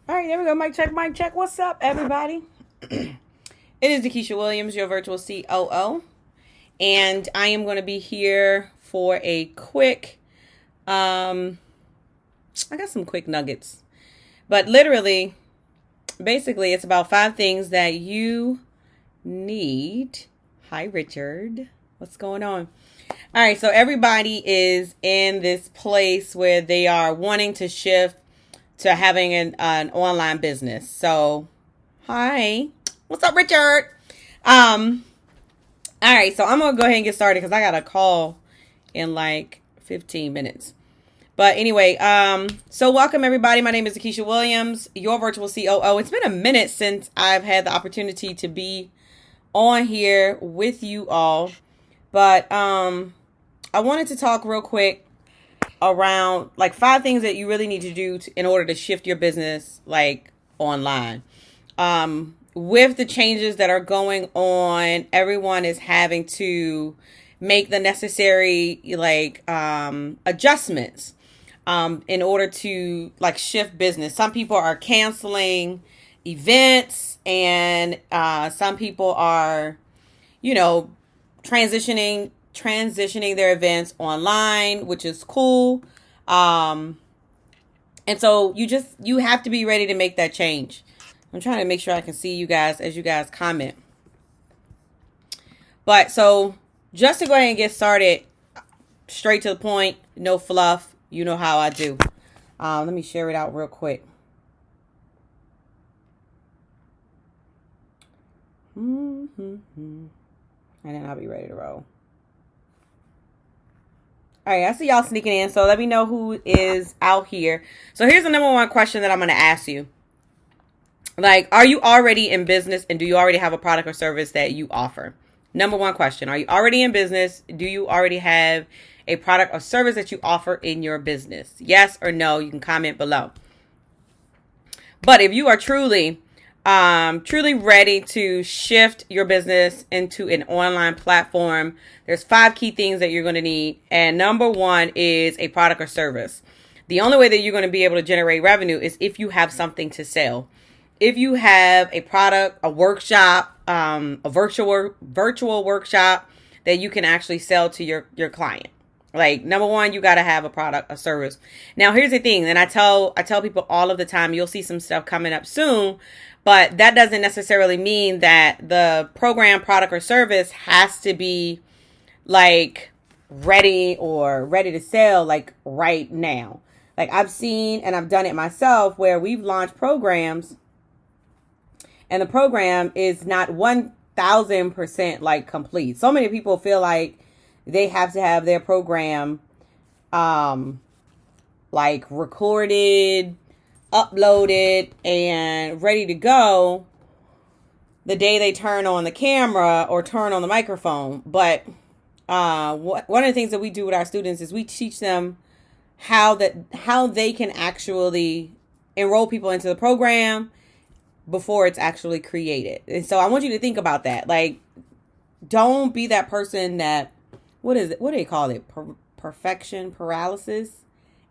All right, there we go. Mic check, mic check. What's up, everybody? It is DeKesha Williams, your virtual COO, and I am going to be here for a quick. I got some quick nuggets, but literally, basically, it's about 5 things that you need. Hi, Richard. What's going on? All right, so everybody is in this place where they are wanting to shift to having an online business. So, hi, what's up, Richard? Um, all right, so I'm gonna go ahead and get started because I got a call in like 15 minutes. But anyway, so welcome everybody. My name is DeKesha Williams, your virtual COO. It's been a minute since I've had the opportunity to be on here with you all, but I wanted to talk real quick around like 5 things that you really need to do in order to shift your business like online. With the changes that are going on, everyone is having to make the necessary like adjustments in order to like shift business. Some people are canceling events, and some people are, you know, transitioning their events online, which is cool. And so you have to be ready to make that change. I'm trying to make sure I can see you guys as you guys comment. But so just to go ahead and get started, straight to the point, no fluff. You know how I do. Let me share it out real quick. And then I'll be ready to roll. All right, I see y'all sneaking in, so let me know who is out here. So here's the number one question that I'm going to ask you. Like, are you already in business, and do you already have a product or service that you offer? Number one question. Are you already in business? Do you already have a product or service that you offer in your business? Yes or no, you can comment below. But if you are truly ready to shift your business into an online platform, there's 5 key things that you're going to need. And number 1 is a product or service. The only way that you're going to be able to generate revenue is if you have something to sell. If you have a product, a workshop, a virtual workshop that you can actually sell to your client. Like, number 1, you got to have a product, a service. Now, here's the thing, and I tell people all of the time, you'll see some stuff coming up soon, but that doesn't necessarily mean that the program, product, or service has to be like ready to sell like right now. Like, I've seen and I've done it myself where we've launched programs and the program is not 1000% like complete. So many people feel like they have to have their program like recorded, uploaded, and ready to go the day they turn on the camera or turn on the microphone. But one of the things that we do with our students is we teach them how they can actually enroll people into the program before it's actually created. And so I want you to think about that. Like, don't be that person that, what is it? What do they call it? Perfection paralysis.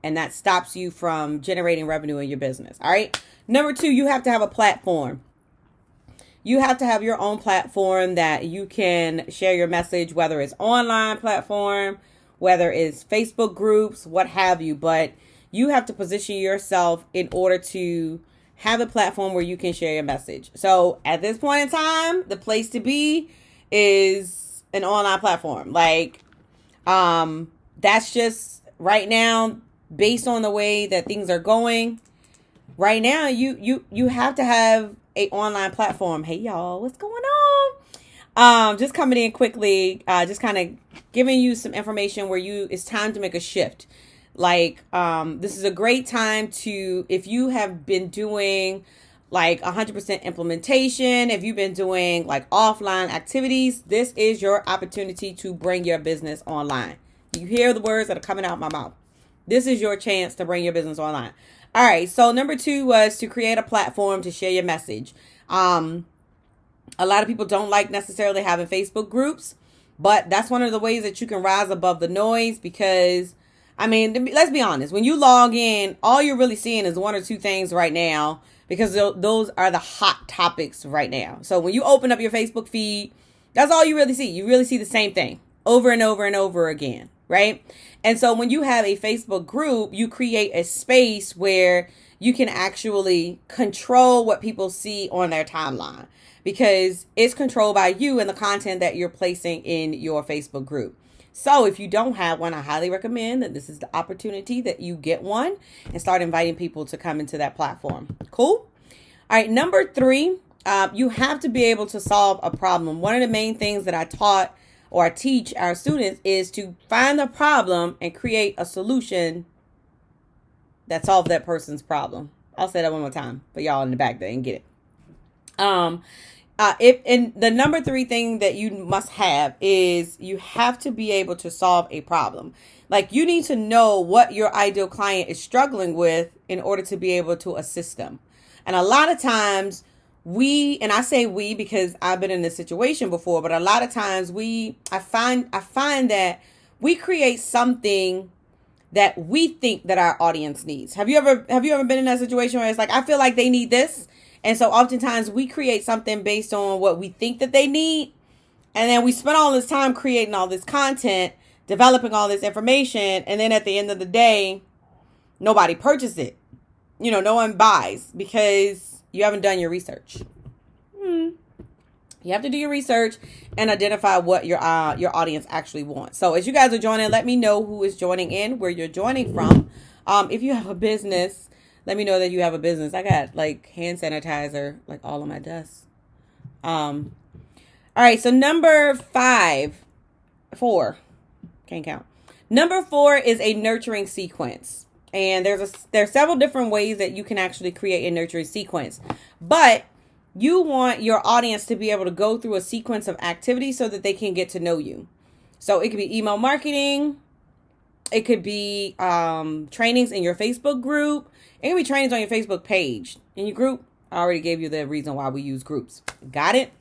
And that stops you from generating revenue in your business. All right. Number 2, you have to have a platform. You have to have your own platform that you can share your message, whether it's online platform, whether it's Facebook groups, what have you. But you have to position yourself in order to have a platform where you can share your message. So at this point in time, the place to be is an online platform. Like, that's just right now, based on the way that things are going right now, you have to have a online platform. Hey y'all, what's going on? Just coming in quickly, just kind of giving you some information where it's time to make a shift. Like, this is a great time to, if you have been doing like 100% implementation, if you've been doing like offline activities, this is your opportunity to bring your business online. You hear the words that are coming out of my mouth. This is your chance to bring your business online. All right. So number 2 was to create a platform to share your message. A lot of people don't like necessarily having Facebook groups, but that's one of the ways that you can rise above the noise because, I mean, let's be honest. When you log in, all you're really seeing is 1 or 2 things right now because those are the hot topics right now. So when you open up your Facebook feed, that's all you really see. You really see the same thing over and over and over again, right? And so when you have a Facebook group, you create a space where you can actually control what people see on their timeline, because it's controlled by you and the content that you're placing in your Facebook group. So if you don't have one, I highly recommend that this is the opportunity that you get one and start inviting people to come into that platform. Cool? All right, number 3, you have to be able to solve a problem. One of the main things that I taught or I teach our students is to find the problem and create a solution that solves that person's problem. I'll say that one more time for y'all in the back that didn't get it. And the number 3 thing that you must have is you have to be able to solve a problem. Like, you need to know what your ideal client is struggling with in order to be able to assist them. And a lot of times and I say we because I've been in this situation before, but a lot of times I find that we create something that we think that our audience needs. Have you ever been in that situation where it's like, I feel like they need this? And so oftentimes we create something based on what we think that they need. And then we spend all this time creating all this content, developing all this information. And then at the end of the day, nobody purchases it. No one buys because you haven't done your research. You have to do your research and identify what your audience actually wants. So as you guys are joining, let me know who is joining in, where you're joining from. If you have a business, let me know that you have a business. I got like hand sanitizer, like all on my desk. All right. So number 4, can't count. Number 4 is a nurturing sequence. And there's several different ways that you can actually create a nurturing sequence. But you want your audience to be able to go through a sequence of activities so that they can get to know you. So it could be email marketing. It could be trainings in your Facebook group. It can be trainings on your Facebook page. In your group, I already gave you the reason why we use groups. Got it?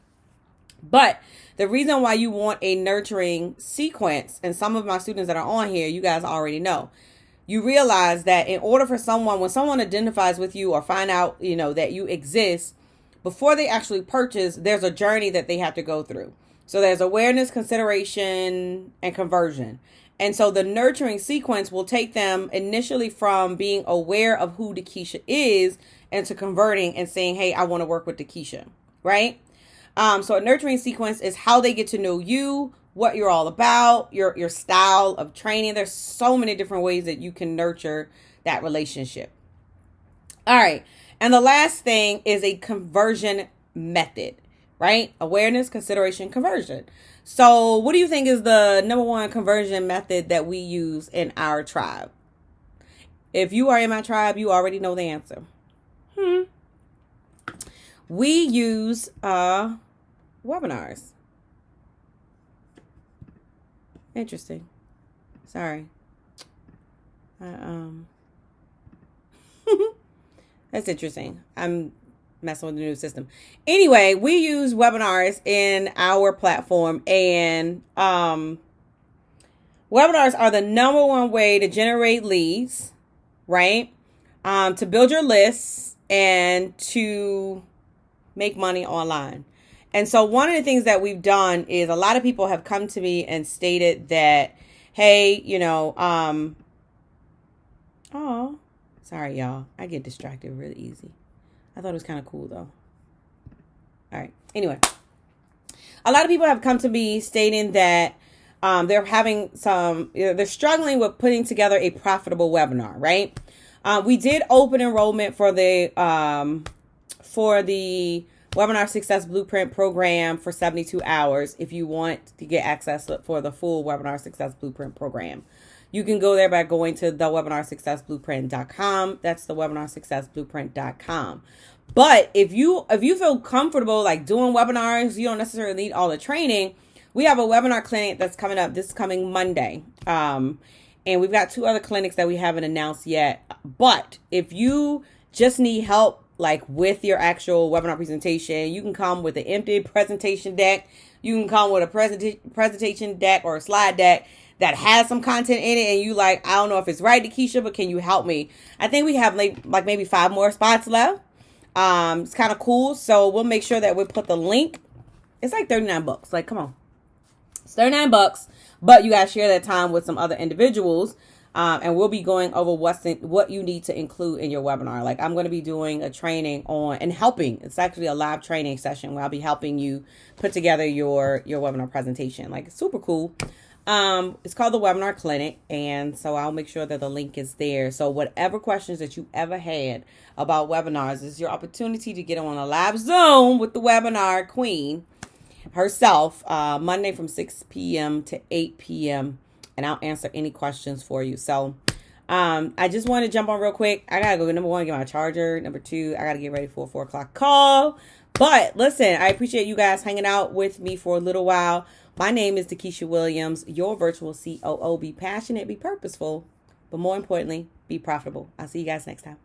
But the reason why you want a nurturing sequence, and some of my students that are on here, you guys already know. You realize that in order for when someone identifies with you or find out, that you exist, before they actually purchase, there's a journey that they have to go through. So there's awareness, consideration, and conversion. And so the nurturing sequence will take them initially from being aware of who DeKesha is into converting and saying, hey, I want to work with DeKesha, right? So a nurturing sequence is how they get to know you, what you're all about, your style of training. There's so many different ways that you can nurture that relationship. All right. And the last thing is a conversion method, right? Awareness, consideration, conversion. So what do you think is the number 1 conversion method that we use in our tribe? If you are in my tribe, you already know the answer. We use webinars. Interesting. Sorry. That's interesting. I'm messing with the new system. Anyway, we use webinars in our platform, and webinars are the number 1 way to generate leads, right? To build your lists and to make money online. And so one of the things that we've done is a lot of people have come to me and stated that, hey, sorry, y'all. I get distracted really easy. I thought it was kind of cool, though. All right. Anyway, a lot of people have come to me stating that they're struggling with putting together a profitable webinar, right? We did open enrollment for the Webinar Success Blueprint program for 72 hours if you want to get access for the full Webinar Success Blueprint program. You can go there by going to thewebinarsuccessblueprint.com. That's thewebinarsuccessblueprint.com. But if you feel comfortable like doing webinars, you don't necessarily need all the training. We have a webinar clinic that's coming up this coming Monday. And we've got 2 other clinics that we haven't announced yet. But if you just need help like with your actual webinar presentation, you can come with an empty presentation deck. You can come with a presentation deck or a slide deck that has some content in it, and you like, I don't know if it's right, DeKesha, but can you help me? I think we have like maybe 5 more spots left. It's kind of cool. So we'll make sure that we put the link. It's like $39. Like, come on. It's $39, but you guys share that time with some other individuals. And we'll be going over what you need to include in your webinar. Like, I'm going to be doing a training on and helping. It's actually a live training session where I'll be helping you put together your webinar presentation. Like, it's super cool. It's called the Webinar Clinic, and so I'll make sure that the link is there. So whatever questions that you ever had about webinars, is your opportunity to get on a live Zoom with the webinar queen herself, Monday from 6 p.m. to 8 p.m. and I'll answer any questions for you. So I just want to jump on real quick. I gotta go, number one, get my charger. Number two, I gotta get ready for a 4 o'clock call. But listen, I appreciate you guys hanging out with me for a little while. My name is DeKesha Williams, your virtual COO. Be passionate, be purposeful, but more importantly, be profitable. I'll see you guys next time.